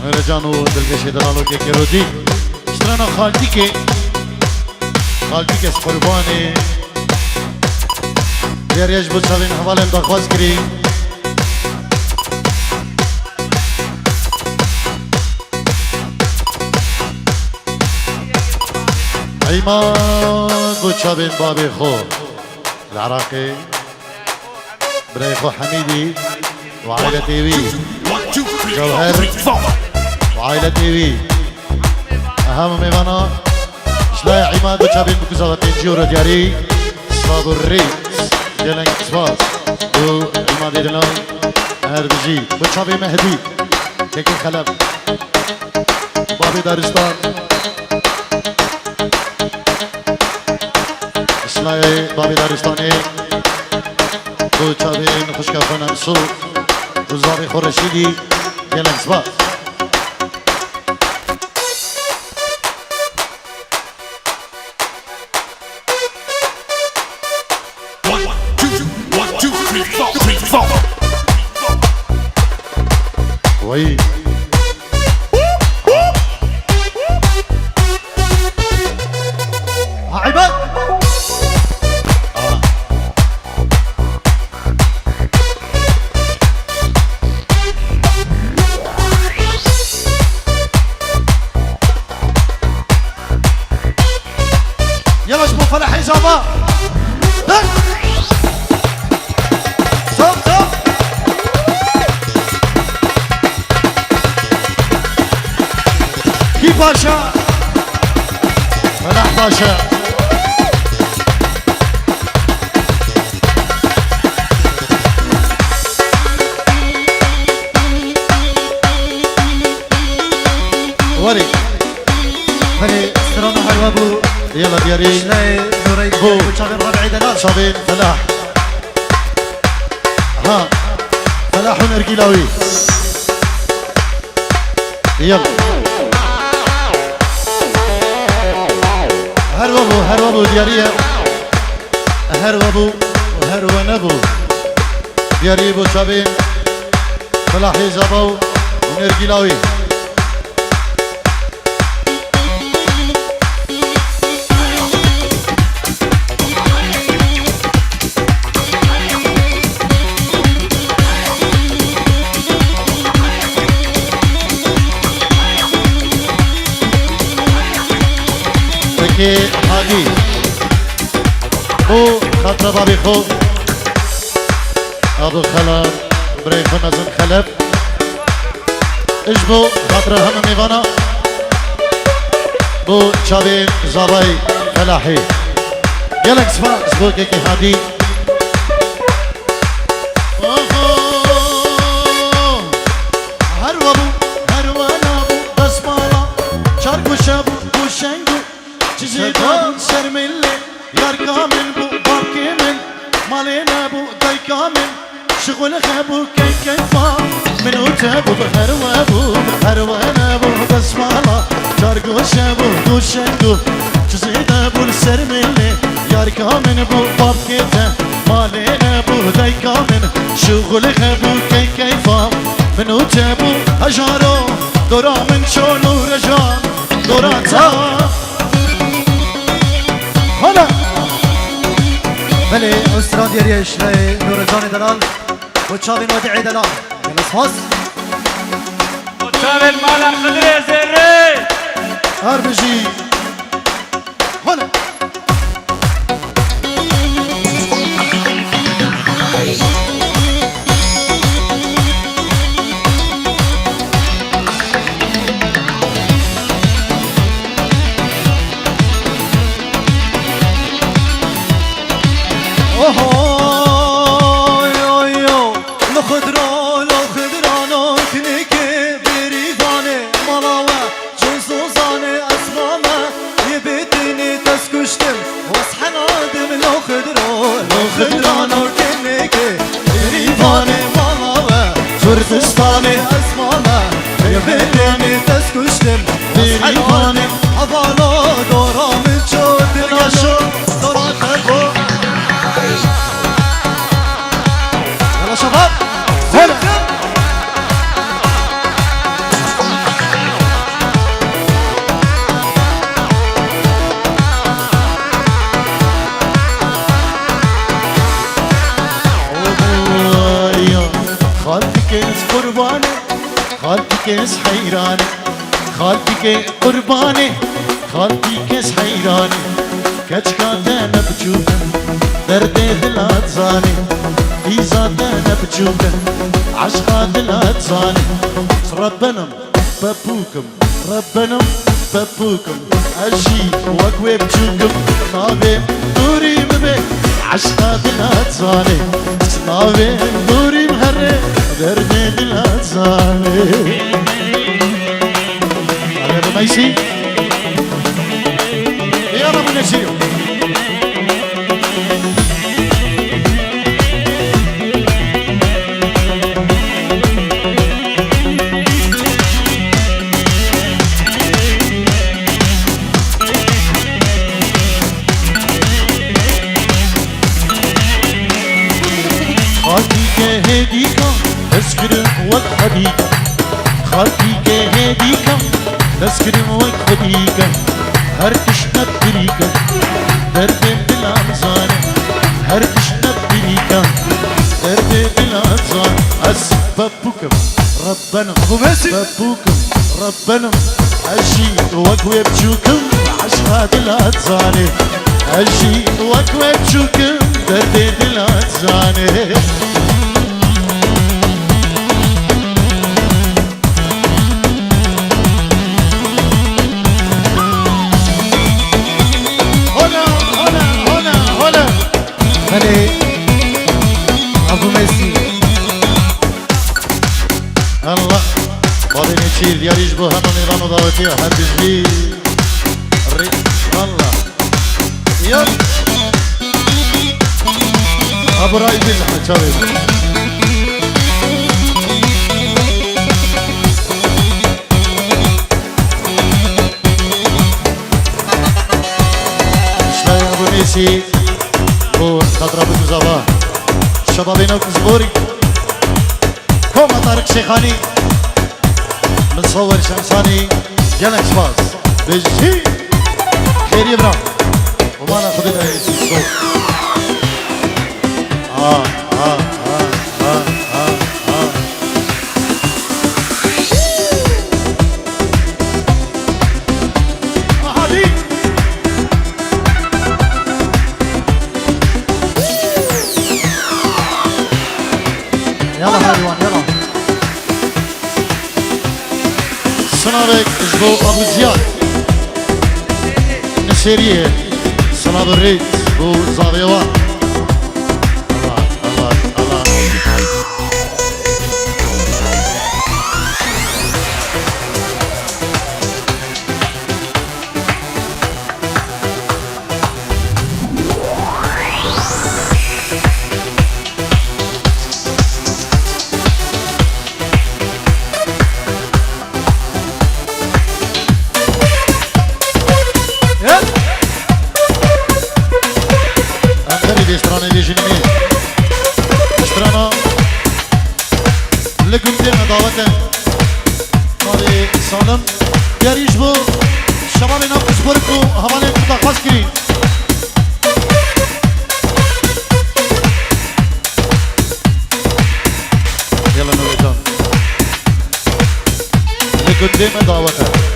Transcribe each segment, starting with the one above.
رجانو دلکشی دلالو که کرودی اشترانا خالتی که سپربانه دیاریش بود سوین حوالم دخواست کریم ایمان بود شابین بابی خو العراقي برای خو حمیدی وعائلة تيوي جوهر وعائلة تيوي أهم ميوانا شلاي عماد وشابين بكوزاوة تنجيورة دياري صابري ديالنك سباس دو عماد ديالان هردجي وشابي مهدي كيكي خلب بابي دارستان شلاي بابي دارستاني وشابين خوشكافنا مسوق وزاري خورشيدي ديالنك سباس وي عباد يلا شبو فرح إجابة باشا فلاح باشا وري هني استرانا حلوابو يلا دياري نوري شابين ربعي دلال شابين فلاح ها فلاح ونرجيلاوي يلا هربو دياريه هربو دياري بو شابين فلاحي زباو ونرجيلاوي هادي بو خاطر بابي خو ابو خلا بري خنزن خلف اجبو خاطر هم ميوانا بو شابين زاباي فلاحي يلك سفا زبو كيكي هادي هروانابو بسمالا شاركو شابو وشنگو جزيدان شرملي يار كامل بو باب كامل مالينا بو داي كامل شغل خابو كي كيفا منو تابو هروانا بو بسمالا جارقو شابو دوشنقو جزيدان بو شرملي يار كامل بو باب كامل مالينا بو داي كامل شغل خابو كي كيفا منو تابو هجارو دورا من شونو رجان دورا تا هلا بلي أستراد يريش لي نور جاني دلال وتشابين ودعي دلال يلا صفاز وتشابين مالا خضري زري أربجي هلا كردستاني اسمانا يبدني تسكشتم حيواني حضالو دورا من جود ناشو دورا تبو يلا شباب قرباني خالتي كيس حيراني خالتي كي قرباني خالتي كيس حيراني كشكاتا نبجوكا دردي دلات زاني إيزاتا نبجوكا عشقا دلات زاني ربنم بابوكم ربنم بابوكم أجي وقوي بجوكم نابي دوري مبي عشقا دلات زاني نابي دوري مهري دردي دلات زاني هذا ميسي يا رب نسيو خالتي هديكا تسكر والحديكا خالتي هديكا تسكر والحديكا هرتشنا بريكا درد بالأنزان هرتشنا بريكا درد بالأنزان أسبابكم ربنا بابوكم ربنا أجي وقوي بجوكم عشقات الأنزان أجي وقوي بجوكم درد الأنزان هلي ابو ميسي الله بابي نشيل يا ريش بو هنو نيرانو دعوتي حد جي الله يلا ابو رايد الحجاوي شلاي ابو ميسي بو خضرة بوزاوا شبابنا وكزبوري كوما طارق شيخاني مصور شمساني جالك شباز بجي خير يبرا وما ناخذ الصوت يلا هلوان يلا سنابك جبو ابو زياد نسيريه سناب الريت بو زاويوان الله الله الله جنمي اشترانا لكم دينا دعوته مالي سالم ياريش بو شباب ناقص بركو هوالي متخص كرين يلا نوري جان لكم دينا دعوته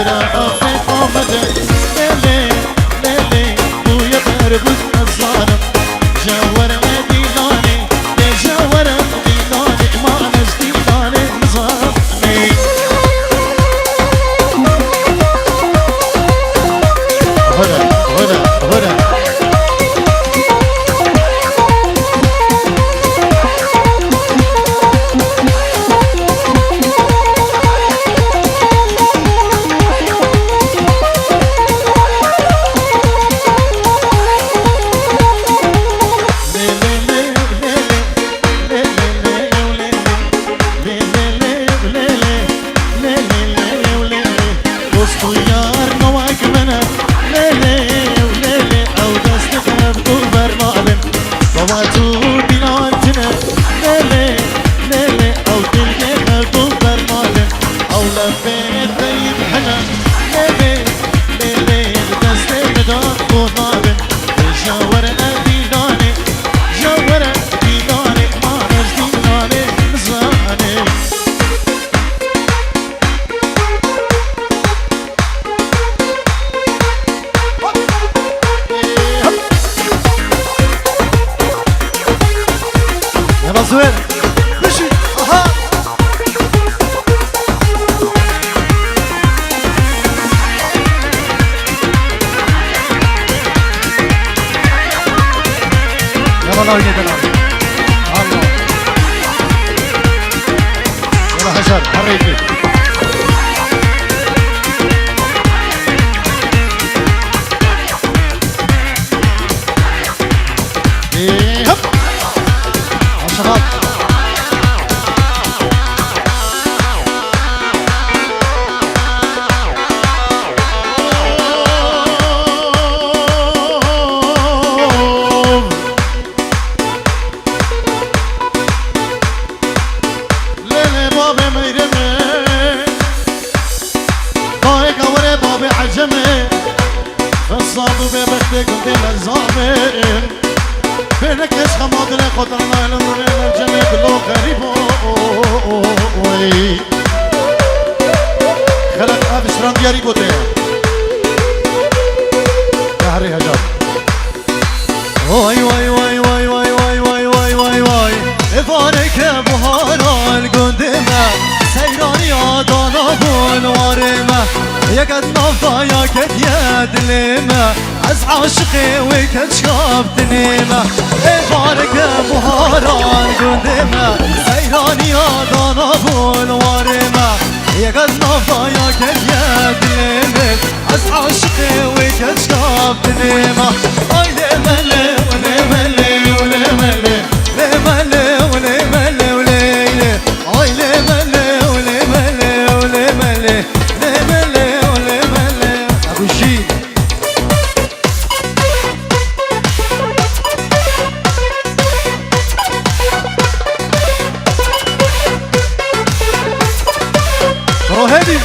برا أفيك ومدى ليلي ليلي بويا بربز الظالم جاور ديناني يا جاور ديناني ما نزديناني نظامي هنا يلا زوين مشي اها يلا لا يجي الله يلا حجر حريكي هب شباب ليلي بابي ميرمي ضايق وري بابي عجمي فالصابو ببختك انت ملزامي بينك ايش خماض لي خطرنا لنظر الجنة كله غريب خلق ابش راند ياري بوتي تحري هجاب واي واي واي واي واي واي واي واي واي واي افارك بهارا القندمة سيراني عدانا بالوارمة يكد نفضا يكد يدلمة از عاشقي وكد شاب تنيمة افارك بهارا القندمة سيراني عدانا بالوارمة يكد نفضا يكد يدلمة از عاشقي وكد شاب تنيمة اي لملي ولملي ولملي لملي ولملي وليلي اي لملي ولملي ولملي لملي ولملي ابو شيد روح هادي